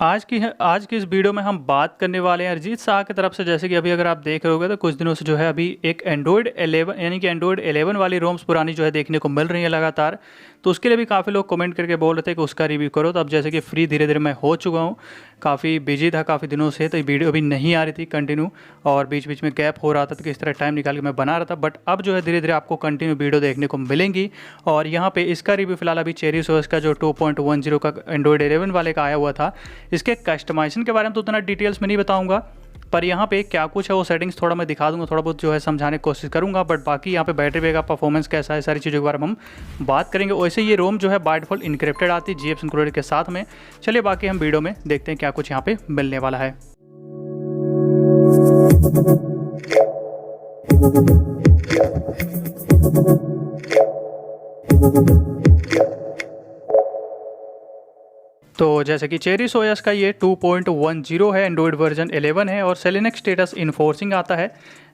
आज की इस वीडियो में हम बात करने वाले हैं अरिजीत शाह की तरफ से। जैसे कि अभी अगर आप देख रहे होगे तो कुछ दिनों से जो है अभी एक एंड्रॉयड 11 यानी कि एंड्रॉयड 11 वाली रोम्स पुरानी जो है देखने को मिल रही है लगातार। तो उसके लिए भी काफ़ी लोग कमेंट करके बोल रहे थे कि उसका रिव्यू करो। तो अब जैसे कि फ्री धीरे धीरे मैं हो चुका हूँ, काफ़ी बिजी था काफ़ी दिनों से, तो ये वीडियो अभी नहीं आ रही थी कंटिन्यू, और बीच बीच में गैप हो रहा था, तो किस तरह टाइम निकाल के मैं बना रहा था। बट अब जो है धीरे धीरे आपको कंटिन्यू वीडियो देखने को मिलेंगी। और यहाँ पे इसका रिव्यू फिलहाल अभी चेरीसॉस का जो 2.10 का एंड्रॉयड 11 वाले का आया हुआ था, इसके कस्टमाइजेशन के बारे में तो उतना डिटेल्स में नहीं बताऊंगा, पर यहाँ पे क्या कुछ है वो सेटिंग्स थोड़ा मैं दिखा दूंगा, थोड़ा बहुत जो है समझाने की कोशिश करूंगा। बट बाकी यहाँ पे बैटरी बैकअप, परफॉर्मेंस कैसा है, सारी चीज़ों के बारे में हम बात करेंगे। वैसे ये रोम जो है बाय डिफॉल्ट इनक्रिप्टेड आती है जीएफ्स इंक्लूडेड के साथ में। चलिए बाकी हम वीडियो में देखते हैं क्या कुछ यहाँ पे मिलने वाला है। तो जैसे कि चेरीसॉस का ये 2.10 है, एंड्रॉयड वर्जन 11 है और सेलिनक्स स्टेटस इन्फोर्सिंग आता है।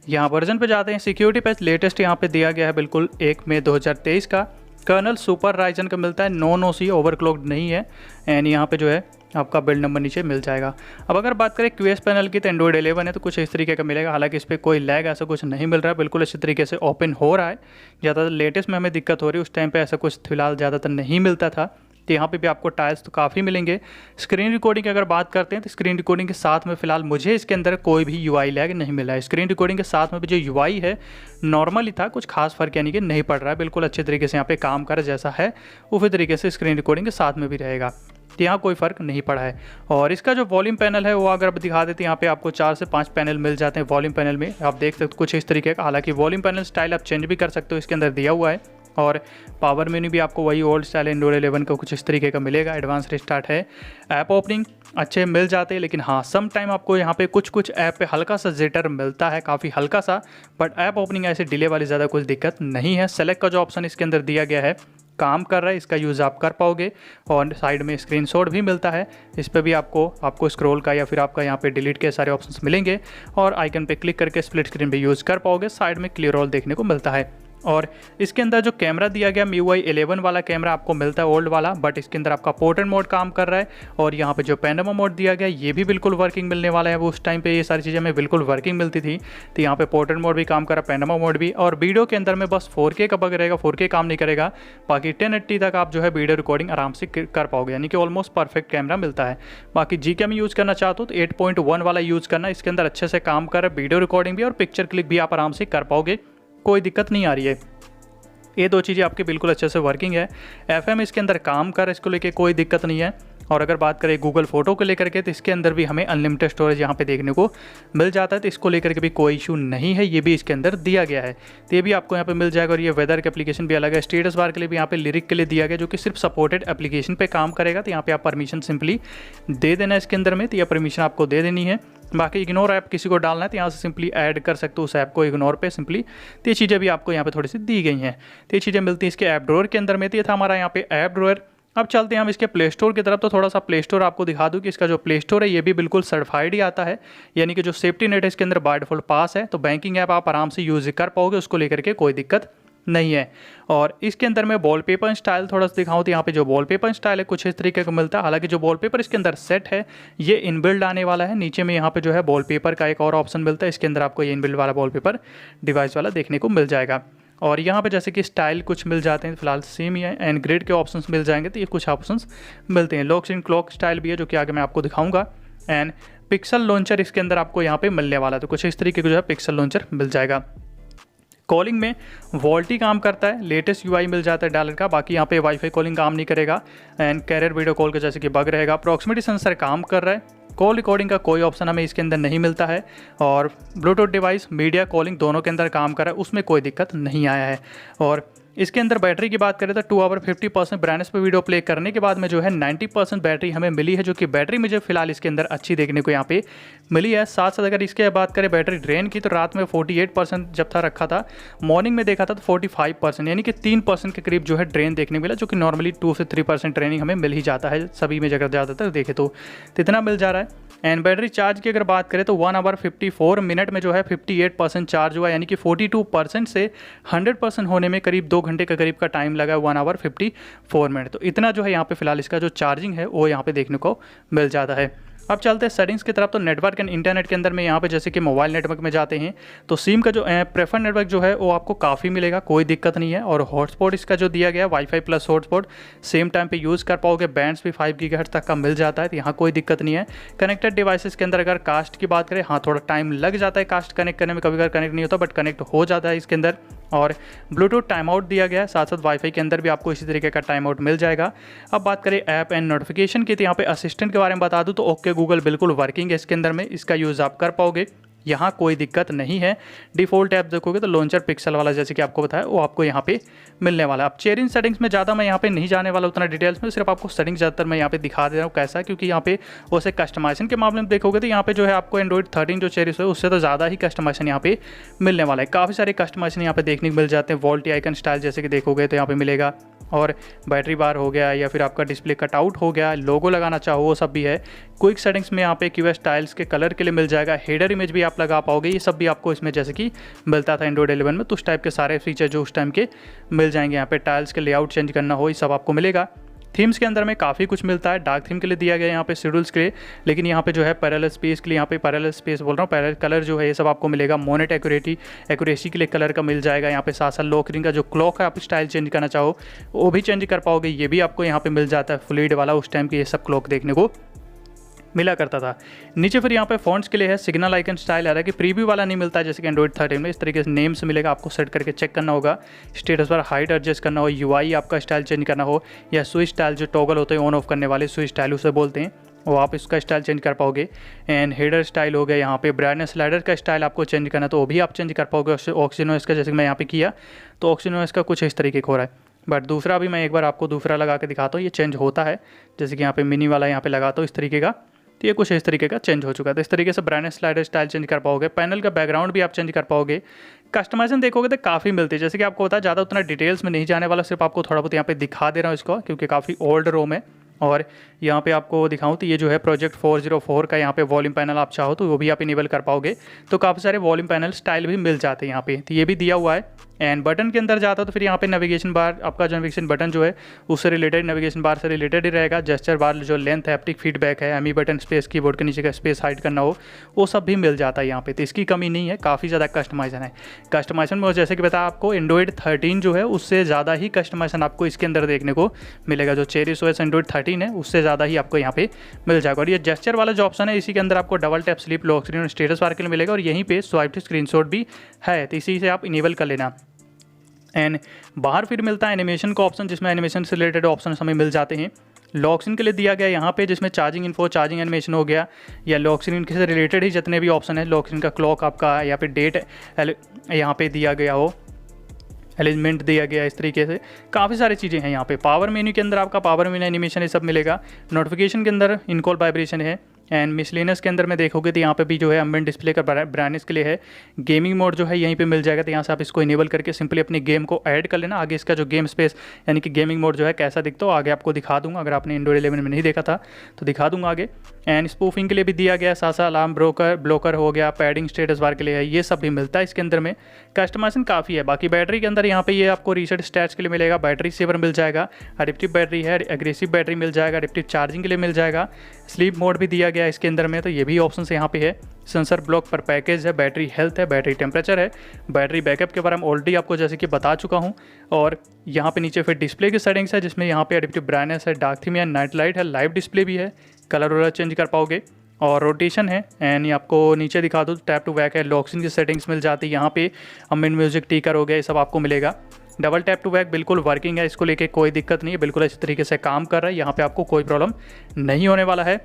यहाँ वर्जन पे जाते हैं, सिक्योरिटी पैच लेटेस्ट यहाँ पे दिया गया है बिल्कुल 1 मई 2023 का। कर्नल सुपर राइजन का मिलता है, नॉन ओसी ओवरक्लॉक्ड नहीं है। एंड यहाँ पे जो है आपका बिल्ड नंबर नीचे मिल जाएगा। अब अगर बात करें क्यूएस पैनल की, तो एंड्रॉयड 11 है तो कुछ इस तरीके का मिलेगा। हालांकि इस पर कोई लैग ऐसा कुछ नहीं मिल रहा है, बिल्कुल अच्छी तरीके से ओपन हो रहा है। ज़्यादातर लेटेस्ट में हमें दिक्कत हो रही है, उस टाइम पे ऐसा कुछ फिलहाल ज़्यादातर नहीं मिलता था। तो यहाँ पे भी आपको टाइल्स तो काफ़ी मिलेंगे। स्क्रीन रिकॉर्डिंग की अगर बात करते हैं तो स्क्रीन रिकॉर्डिंग के साथ में फिलहाल मुझे इसके अंदर कोई भी यूआई लैग नहीं मिला है। स्क्रीन रिकॉर्डिंग के साथ में भी जो यूआई है नॉर्मल ही था, कुछ खास फर्क यानी कि नहीं पड़ रहा है, बिल्कुल अच्छे तरीके से यहाँ पे काम कर जैसा है उसी तरीके से स्क्रीन रिकॉर्डिंग के साथ में भी रहेगा। तो यहाँ कोई फ़र्क नहीं पड़ा है। और इसका जो वॉल्यूम पैनल है वो अगर आप दिखा देते हैं, यहाँ पे आपको 4 से 5 पैनल मिल जाते हैं वॉल्यूम पैनल में। आप देख सकते हो कुछ इस तरीके का। हालांकि वॉल्यूम पैनल स्टाइल आप चेंज भी कर सकते हो, इसके अंदर दिया हुआ है। और पावर मेन्यू भी आपको वही ओल्ड स्टाइल एंड्रॉयड 11 का कुछ इस तरीके का मिलेगा। एडवांस रिस्टार्ट है, ऐप ओपनिंग अच्छे मिल जाते हैं, लेकिन हाँ सम टाइम आपको यहाँ पे कुछ ऐप पे हल्का सा जिटर मिलता है, काफ़ी हल्का सा। बट ऐप ओपनिंग ऐसे डिले वाली ज़्यादा कुछ दिक्कत नहीं है। सेलेक्ट का जो ऑप्शन इसके अंदर दिया गया है काम कर रहा है, इसका यूज़ आप कर पाओगे। और साइड में स्क्रीनशॉट भी मिलता है, इस पर भी आपको स्क्रॉल का या फिर आपका यहाँ पे डिलीट के सारे ऑप्शंस मिलेंगे। और आइकन पे क्लिक करके स्प्लिट स्क्रीन पे यूज़ कर पाओगे। साइड में क्लियर ऑल देखने को मिलता है। और इसके अंदर जो कैमरा दिया गया MIUI 11 वाला कैमरा आपको मिलता है ओल्ड वाला, बट इसके अंदर आपका पोर्ट्रेट मोड काम कर रहा है। और यहाँ पे जो पैनोरमा मोड दिया गया ये भी बिल्कुल वर्किंग मिलने वाला है। वो उस टाइम पे ये सारी चीज़ें हमें बिल्कुल वर्किंग मिलती थी, तो यहाँ पे पोर्ट्रेट मोड भी काम कर रहा है, पैनोरमा मोड भी। और वीडियो के अंदर में बस 4K का बग रहेगा, 4K काम नहीं करेगा। बाकी 1080 तक आप जो है वीडियो रिकॉर्डिंग आराम से कर पाओगे, यानी कि ऑलमोस्ट परफेक्ट कैमरा मिलता है। बाकी GCam यूज़ करना चाहते हो तो 8.1 वाला यूज़ करना, इसके अंदर अच्छे से काम कर रहा है, वीडियो रिकॉर्डिंग भी और पिक्चर क्लिक भी आप आराम से कर पाओगे, कोई दिक्कत नहीं आ रही है। ये दो चीज़ें आपके बिल्कुल अच्छे से वर्किंग है। FM इसके अंदर काम कर, इसको लेके कोई दिक्कत नहीं है। और अगर बात करें गूगल फोटो को लेकर के, तो इसके अंदर भी हमें अनलिमिटेड स्टोरेज यहाँ पे देखने को मिल जाता है, तो इसको लेकर के भी कोई इशू नहीं है। ये भी इसके अंदर दिया गया है, तो ये भी आपको यहाँ पे मिल जाएगा। और ये वेदर के एप्लीकेशन भी अलग है। स्टेटस बार के लिए भी यहाँ पे लिरिक के लिए दिया गया, जो कि सिर्फ सपोर्टेड एप्लीकेशन पे काम करेगा। तो यहाँ पे आप परमिशन सिंपली दे देना है इसके अंदर में, तो यह परमिशन आपको दे देनी है। बाकी इग्नोर ऐप किसी को डालना है तो यहाँ से सिंपली ऐड कर सकते हो उस ऐप को इग्नोर पे सिंपली। तो ये चीज़ें भी आपको यहाँ पे थोड़ी सी दी गई हैं, तो ये चीज़ें मिलती हैं इसके ऐप ड्रॉअर के अंदर में। तो ये था हमारा यहाँ पे ऐप ड्रॉअर। अब चलते हैं हम इसके प्ले स्टोर की तरफ। तो थोड़ा सा प्ले स्टोर आपको दिखा दूँ कि इसका जो प्ले स्टोर है ये भी बिल्कुल सर्टिफाइड ही आता है, यानी कि जो सेफ्टी नेट है इसके अंदर बाय डिफॉल्ट पास है। तो बैंकिंग ऐप आप आराम से यूज़ कर पाओगे, उसको लेकर के कोई दिक्कत नहीं है। और इसके अंदर मैं वॉलपेपर स्टाइल थोड़ा सा दिखाऊं तो यहाँ पे जो वॉलपेपर स्टाइल है कुछ इस तरीके का मिलता है। हालांकि जो वॉलपेपर इसके अंदर सेट है ये इनबिल्ड आने वाला है। नीचे में यहाँ पे जो है वॉलपेपर का एक और ऑप्शन मिलता है, इसके अंदर आपको ये इनबिल्ड वाला वॉलपेपर डिवाइस वाला देखने को मिल जाएगा। और यहाँ पे जैसे कि स्टाइल कुछ मिल जाते हैं, फिलहाल सेम ही है। एंड ग्रेड के ऑप्शंस मिल जाएंगे, तो ये कुछ ऑप्शंस मिलते हैं। लॉक इन क्लॉक स्टाइल भी है, जो कि आगे मैं आपको दिखाऊंगा। एंड पिक्सल लॉन्चर इसके अंदर आपको यहाँ पे मिलने वाला है, तो कुछ इस तरीके का जो है पिक्सल लॉन्चर मिल जाएगा। कॉलिंग में वॉल्टी काम करता है, लेटेस्ट यूआई मिल जाता है डॉलर का। बाकी यहाँ पे वाईफाई कॉलिंग काम नहीं करेगा। एंड कैरियर वीडियो कॉल का जैसे कि बग रहेगा। प्रॉक्सिमिटी सेंसर काम कर रहा है। कॉल रिकॉर्डिंग का कोई ऑप्शन हमें इसके अंदर नहीं मिलता है। और ब्लूटूथ डिवाइस, मीडिया कॉलिंग दोनों के अंदर काम कर रहा है, उसमें कोई दिक्कत नहीं आया है। और इसके अंदर बैटरी की बात करें तो 2 आवर 50% ब्राइटनेस पे वीडियो प्ले करने के बाद में जो है 90% बैटरी हमें मिली है, जो कि बैटरी मुझे फिलहाल इसके अंदर अच्छी देखने को यहाँ पे मिली है। साथ साथ अगर इसके बात करें बैटरी ड्रेन की, तो रात में 48% जब था रखा था, मॉर्निंग में देखा था तो 45%, यानी कि 3% के करीब जो है ड्रेन देखने को मिला, जो कि नॉर्मली 2 से 3% ट्रेनिंग हमें मिल ही जाता है सभी में, जगह ज़्यादातर देखे तो इतना मिल जा रहा है। एंड बैटरी चार्ज की अगर बात करें तो 1 आवर 54 मिनट में जो है 58% चार्ज हुआ, यानी कि 42% से 100% होने में करीब 2 घंटे के करीब का टाइम लगा है, 1 आवर 54 मिनट। तो इतना जो है यहाँ पे फिलहाल इसका जो चार्जिंग है वो यहाँ पे देखने को मिल जाता है। अब चलते हैं सेटिंग्स की तरफ। तो नेटवर्क एंड इंटरनेट के अंदर में यहाँ पे जैसे कि मोबाइल नेटवर्क में जाते हैं तो सिम का जो प्रेफर नेटवर्क जो है वो आपको काफ़ी मिलेगा, कोई दिक्कत नहीं है। और हॉटस्पॉट इसका जो दिया गया wifi plus hotspot same time पे यूज़ कर पाओगे। बैंड्स भी 5 गीगाहर्ट्ज़ तक का मिल जाता है, तो यहाँ कोई दिक्कत नहीं है। कनेक्टेड डिवाइसेस के अंदर अगर कास्ट की बात करें, हाँ थोड़ा टाइम लग जाता है कास्ट कनेक्ट करने में, कभी कभी कनेक्ट नहीं होता बट कनेक्ट हो जाता है इसके अंदर। और ब्लूटूथ टाइम आउट दिया गया है, साथ साथ वाईफाई के अंदर भी आपको इसी तरीके का टाइम आउट मिल जाएगा। अब बात करें ऐप एंड नोटिफिकेशन की, तो यहाँ पे असिस्टेंट के बारे में बता दूँ तो ओके गूगल बिल्कुल वर्किंग है इसके अंदर में, इसका यूज़ आप कर पाओगे, यहाँ कोई दिक्कत नहीं है। डिफ़ॉल्ट ऐप देखोगे तो लॉन्चर पिक्सल वाला जैसे कि आपको बताया वो आपको यहाँ पे मिलने वाला है। अब चेयरिंग सेटिंग्स में ज़्यादा मैं यहाँ पे नहीं जाने वाला उतना डिटेल्स में, सिर्फ आपको सेटिंग्स ज़्यादातर मैं यहाँ पे दिखा दे रहा हूँ कैसा, क्योंकि यहाँ पे वैसे कस्टमाइजेशन के मामले में देखोगे तो यहाँ पे जो है आपको एंड्रॉइड 13 जो चेयरिस है उससे तो ज़्यादा ही कस्टमाइजेशन यहाँ पे मिलने वाला है। काफ़ी सारे कस्टमाइजेशन यहाँ पे देखने को मिल जाते हैं। वॉल्टी आइकन स्टाइल जैसे कि देखोगे तो यहाँ पे मिलेगा, और बैटरी बार हो गया या फिर आपका डिस्प्ले कटआउट हो गया, लोगो लगाना चाहो वो सब भी है। क्विक सेटिंग्स में यहाँ पे क्यूएस टाइल्स के कलर के लिए मिल जाएगा, हेडर इमेज भी आप लगा पाओगे, ये सब भी आपको इसमें जैसे कि मिलता था एंड्रॉइड 11 में, तो उस टाइप के सारे फीचर जो उस टाइम के मिल जाएंगे। यहाँ पे टाइल्स के लेआउट चेंज करना हो ये सब आपको मिलेगा। थीम्स के अंदर में काफ़ी कुछ मिलता है, डार्क थीम के लिए दिया गया है यहाँ पे शेड्यूल्स के लिए, लेकिन यहाँ पे जो है पैरेलल स्पेस के लिए, यहाँ पे पैरेलल स्पेस बोल रहा हूँ, पैरेलल कलर जो है ये सब आपको मिलेगा। मोनेट एक्यूरेसी के लिए कलर का मिल जाएगा यहाँ पे। साथ साथ लॉकरिंग का जो क्लॉक है आप स्टाइल चेंज करना चाहो वो भी चेंज कर पाओगे, ये भी आपको यहाँ पे मिल जाता है। फ्लूइड वाला उस टाइम के ये सब क्लॉक देखने को मिला करता था। नीचे फिर यहाँ पे फॉन्ट्स के लिए है सिग्नल आइकन स्टाइल आ रहा है कि प्रीव्यू वाला नहीं मिलता है जैसे कि एंड्रॉइड 13 में, इस तरीके से नेम से मिलेगा, आपको सेट करके चेक करना होगा। स्टेटस बार हाइट एडजस्ट करना हो, यूआई आपका स्टाइल चेंज करना हो, या स्विच स्टाइल जो टॉगल होते हैं ऑन ऑफ करने वाले स्विच स्टाइल उसे बोलते हैं, वो आप इसका स्टाइल चेंज कर पाओगे। एंड हेडर स्टाइल हो गया, यहाँ पे ब्राइटनेस स्लाइडर का स्टाइल आपको चेंज करना तो वो भी आप चेंज कर पाओगे। ऑक्सीनोइस का जैसे मैं यहाँ पे किया तो ऑक्सीनोइस का कुछ इस तरीके का हो रहा है, बट दूसरा भी मैं एक बार आपको दूसरा लगा के दिखाता हूँ, ये चेंज होता है। जैसे कि यहाँ पे मिनी वाला यहाँ पे लगाता हूँ इस तरीके का, तो ये कुछ इस तरीके का चेंज हो चुका है। तो इस तरीके से ब्राइटनेस स्लाइडर स्टाइल चेंज कर पाओगे। पैनल का बैकग्राउंड भी आप चेंज कर पाओगे। कस्टमाइजेशन देखोगे तो काफ़ी मिलती है, जैसे कि आपको पता है ज़्यादा उतना डिटेल्स में नहीं जाने वाला, सिर्फ आपको थोड़ा बहुत यहाँ पे दिखा दे रहा हूँ इसको, क्योंकि काफ़ी ओल्ड रोम है। और यहाँ पे आपको दिखाऊं तो ये जो है प्रोजेक्ट 404 का यहाँ पे वॉल्यूम पैनल आप चाहो तो वो भी आप इनेबल कर पाओगे। तो काफ़ी सारे वॉल्यूम पैनल स्टाइल भी मिल जाते हैं यहाँ पे, तो ये भी दिया हुआ है। एंड बटन के अंदर जाता तो फिर यहाँ पे नेविगेशन बार, आपका जो नेविगेशन बटन जो है उससे रिलेटेड, नेविगेशन बार से रिलेटेड ही रहेगा। जेस्चर बार जो लेंथ हैप्टिक फीडबैक है, एमी बटन स्पेस, कीबोर्ड के नीचे का स्पेस हाइड करना हो वो सब भी मिल जाता है यहाँ पे, तो इसकी कमी नहीं है। काफ़ी ज़्यादा कस्टमाइजेशन है। कस्टमाइजेशन में जैसे कि बताया आपको एंड्रॉइड 13 जो है उससे ज़्यादा ही कस्टमाइजेशन आपको इसके अंदर देखने को मिलेगा। जो चेरिस ओएस एंड्रॉइड 13 है उससे ज़्यादा ही आपको यहाँ पे मिल जाएगा। और ये जेस्चर वाला जो ऑप्शन है इसी के अंदर आपको double tap sleep lock screen और स्टेटस बार के लिए मिलेगा, और यहीं पे स्वाइप टू स्क्रीनशॉट भी है, तो इसी से आप इनेबल कर लेना। एंड बाहर फिर मिलता है एनिमेशन का ऑप्शन, जिसमें एनिमेशन से रिलेटेड ऑप्शन हमें मिल जाते हैं। लॉक स्क्रीन के लिए दिया गया यहाँ पे, जिसमें चार्जिंग इन्फो, चार्जिंग एनिमेशन हो गया, या लॉक स्क्रीन से रिलेटेड ही जितने भी ऑप्शन है, लॉक स्क्रीन का क्लॉक आपका, या फिर डेट यहाँ पे दिया गया हो, एलिमेंट दिया गया, इस तरीके से काफ़ी सारी चीज़ें हैं यहाँ पे। पावर मेन्यू के अंदर आपका पावर मेन्यू एनिमेशन ये सब मिलेगा। नोटिफिकेशन के अंदर इनकॉल वाइब्रेशन है। एंड मिसलेनियस के अंदर में देखोगे तो यहाँ पे भी जो है एम्बिएंट डिस्प्ले का ब्राइटनेस के लिए है। गेमिंग मोड जो है यहीं पे मिल जाएगा, तो यहाँ से आप इसको इनेबल करके सिंपली अपने गेम को ऐड कर लेना। आगे इसका जो गेम स्पेस यानी कि गेमिंग मोड जो है कैसा दिखता हो आगे आपको दिखा दूंगा, अगर आपने एंड्रॉइड 11 में नहीं देखा था तो दिखा दूंगा आगे। एंड स्पूफिंग के लिए भी दिया गया, साथ साथ अलार्म ब्लोकर हो गया, पैडिंग स्टेटस बार के लिए है, ये सब भी मिलता है इसके अंदर में। कस्टमाइजेशन काफ़ी है। बाकी बैटरी के अंदर यहाँ पे ये आपको रीसेट स्टैट्स के लिए मिलेगा, बैटरी सेवर मिल जाएगा, एडिप्टिव बैटरी है, एग्रेसिव बैटरी मिल जाएगा, एडिप्टिव चार्जिंग के लिए मिल जाएगा, स्लीप मोड भी दिया गया इसके अंदर में, तो ये भी ऑप्शन यहाँ पे है। सेंसर ब्लॉक पर पैकेज है, बैटरी हेल्थ है, बैटरी टेम्परेचर है, बैटरी बैकअप के बारे में ऑलरेडी आपको जैसे कि बता चुका हूँ। और यहाँ पे नीचे फिर डिस्प्ले की सेटिंग्स है, जिसमें यहाँ पे एडिप्टिव ब्राइटनेस है, डार्क थीम है, नाइट लाइट है, लाइव डिस्प्ले भी है, कलर वलर चेंज कर पाओगे, और रोटेशन है। एंड आपको नीचे दिखा दूँ टैप टू बैक है, लॉक स्क्रीन की सेटिंग्स मिल जाती है यहाँ पे, अमेंड म्यूजिक टीकर हो गया, ये सब आपको मिलेगा। डबल टैप टू बैक बिल्कुल वर्किंग है, इसको लेके कोई दिक्कत नहीं है, बिल्कुल अच्छी तरीके से काम कर रहा है, यहाँ पे आपको कोई प्रॉब्लम नहीं होने वाला है।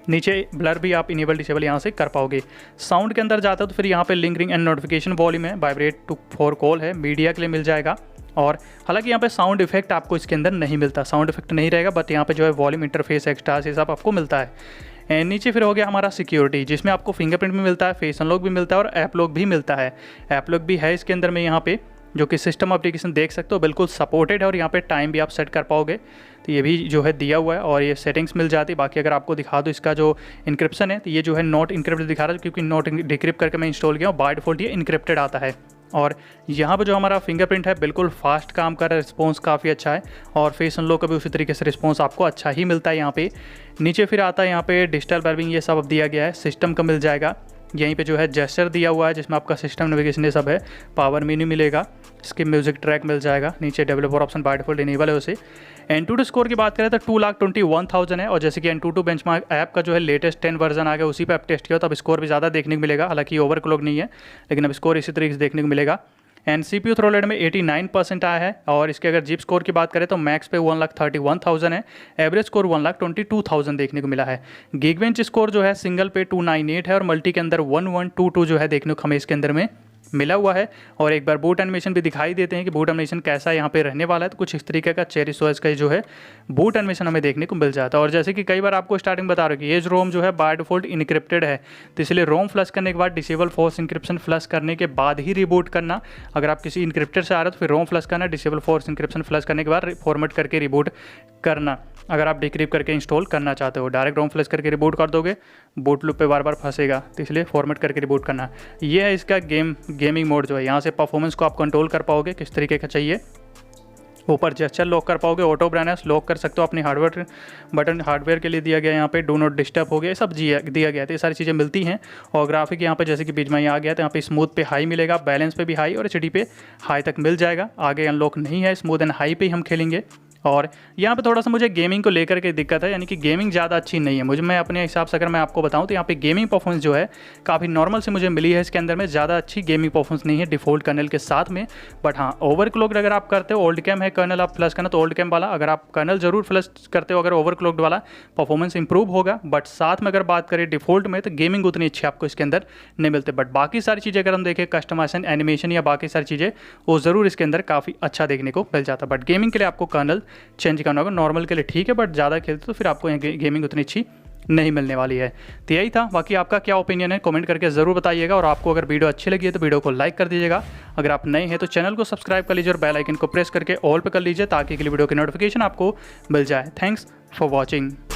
नीचे ब्लर भी आप इनेबल डिसेबल यहाँ से कर पाओगे। साउंड के अंदर जाता है तो फिर यहाँ पे link ring and notification volume है, वाइब्रेट टू फॉर कॉल है, मीडिया के लिए मिल जाएगा। और हालांकि यहाँ पे साउंड इफेक्ट आपको इसके अंदर नहीं मिलता, साउंड इफेक्ट नहीं रहेगा, बट यहाँ पे जो है वॉल्यूम इंटरफेस एक्स्ट्रा ये सब आपको मिलता है। एंड नीचे फिर हो गया हमारा सिक्योरिटी, जिसमें आपको फिंगरप्रिंट भी मिलता है, फेस अनलॉक भी मिलता है, और ऐप लॉक भी मिलता है। ऐप लॉक भी है इसके अंदर में यहाँ पे, जो कि सिस्टम एप्लीकेशन देख सकते हो बिल्कुल सपोर्टेड है, और यहाँ पे टाइम भी आप सेट कर पाओगे, तो ये भी जो है दिया हुआ है, और ये सेटिंग्स मिल जाती है। बाकी अगर आपको दिखा दो इसका जो इंक्रिप्शन है, तो ये जो है नॉट इनक्रिप्टेड दिखा रहा है, क्योंकि नॉट डिक्रिप्ट करके मैं इंस्टॉल किया हूँ, बाय डिफॉल्ट ये इनक्रिप्टेड आता है। और यहाँ पर जो हमारा फिंगरप्रिंट है बिल्कुल फास्ट काम कर रहा है, रिस्पॉन्स काफ़ी अच्छा है और फेस अनलॉक का भी उसी तरीके से रिस्पॉन्स आपको अच्छा ही मिलता है। यहाँ पे नीचे फिर आता है यहाँ पे डिजिटल वेलबींग, ये सब अब दिया गया है, सिस्टम का मिल जाएगा। यहीं पे जो है जेस्चर दिया हुआ है जिसमें आपका सिस्टम नेविगेशन ये सब है, पावर मेन्यू मिलेगा, इसके म्यूजिक ट्रैक मिल जाएगा, नीचे developer option by default enable है उसे। Antutu स्कोर की बात करें तो 2,21,000 है और जैसे कि Antutu बेंचमार्क ऐप का जो है लेटेस्ट 10 वर्जन आ गया, उसी पे आप टेस्ट किया तो अब स्कोर भी ज़्यादा देखने को मिलेगा, हालांकि ओवरक्लॉक नहीं है लेकिन अब स्कोर इसी तरीके से देखने को मिलेगा। एंड CPU थ्रोलेड में 89% आया है और इसके अगर जीप स्कोर की बात करें तो मैक्स पे 1,31,000 है, एवरेज स्कोर 1,22,000 देखने को मिला है। गिगबेंच स्कोर जो है सिंगल पे 298 है और मल्टी के अंदर 1122 जो है देखने को हमें इसके अंदर में मिला हुआ है। और एक बार बूट एनिमेशन भी दिखाई देते हैं कि बूट एनिमेशन कैसा यहाँ पे रहने वाला है, तो कुछ इस तरीके का चेरिश OS का जो है बूट एनिमेशन हमें देखने को मिल जाता है। और जैसे कि कई बार आपको स्टार्टिंग बता रहा हूँ कि एज रोम जो है बाय डिफॉल्ट इनक्रिप्टेड है, तो इसलिए रोम फ्लश करने के बाद डिसेबल फोर्स इंक्रिप्शन फ्लश करने के बाद ही रिबूट करना। अगर आप किसी इंक्रिप्टेड से आ रहे हो तो फिर रोम फ्लश करना, डिसेबल फोर्स इंक्रिप्शन फ्लश करने के बाद फॉर्मेट करके रिबूट करना। अगर आप डिक्रिप्ट करके इंस्टॉल करना चाहते हो, डायरेक्ट रोम फ्लश करके रिबूट कर दोगे, बूट लूप पे बार बार फंसेगा, तो इसलिए फॉर्मेट करके रिबूट करना। ये है इसका गेमिंग मोड जो है, यहाँ से परफॉर्मेंस को आप कंट्रोल कर पाओगे किस तरीके का चाहिए। ऊपर जेस्चर लॉक कर पाओगे, ऑटो ब्राइटनेस लॉक कर सकते हो, अपनी हार्डवेयर बटन हार्डवेयर के लिए दिया गया, यहाँ पे डू नॉट डिस्टर्ब हो गया, सब दिया गया, तो ये सारी चीज़ें मिलती हैं। और ग्राफिक यहाँ पे जैसे कि बीच में आ गया तो यहाँ पे स्मूथ पे हाई मिलेगा, बैलेंस पे भी हाई और HD पे हाई तक मिल जाएगा। आगे अनलॉक नहीं है, स्मूथ एंड हाई पे ही हम खेलेंगे। और यहाँ पे थोड़ा सा मुझे गेमिंग को लेकर के दिक्कत है, यानी कि गेमिंग ज़्यादा अच्छी नहीं है मुझे, मैं अपने हिसाब से अगर मैं आपको बताऊँ तो यहाँ पे गेमिंग परफॉर्मेंस जो है काफ़ी नॉर्मल से मुझे मिली है। इसके अंदर में ज़्यादा अच्छी गेमिंग परफॉर्मेंस नहीं है डिफ़ॉल्ट कर्नल के साथ में। बट हाँ, ओवरक्लॉक्ड अगर आप करते हो, ओल्ड कैम है कर्नल आप फ्लश करना तो ओल्ड कैम वाला, अगर आप कर्नल जरूर फ्लश करते हो अगर ओवरक्लॉक्ड वाला, परफॉर्मेंस इंप्रूव होगा। बट साथ में अगर बात करें डिफ़ॉल्ट में तो गेमिंग उतनी अच्छी आपको इसके अंदर नहीं मिलते। बट बाकी सारी चीज़ें अगर हम देखें, कस्टमाइजेशन, एनिमेशन या बाकी सारी चीज़ें, वो ज़रूर इसके अंदर काफ़ी अच्छा देखने को मिल जाता है। बट गेमिंग के लिए आपको कर्नल चेंज करना होगा, नॉर्मल के लिए ठीक है, बट ज़्यादा खेलते तो फिर आपको गेमिंग उतनी अच्छी नहीं मिलने वाली है। तो यही था, बाकी आपका क्या ओपिनियन है कमेंट करके ज़रूर बताइएगा। और आपको अगर वीडियो अच्छी लगी है तो वीडियो को लाइक कर दीजिएगा। अगर आप नए हैं तो चैनल को सब्सक्राइब कर लीजिए और बेल आइकन को प्रेस करके ऑल पे कर लीजिए ताकि अगली वीडियो की नोटिफिकेशन आपको मिल जाए। Thanks for watching.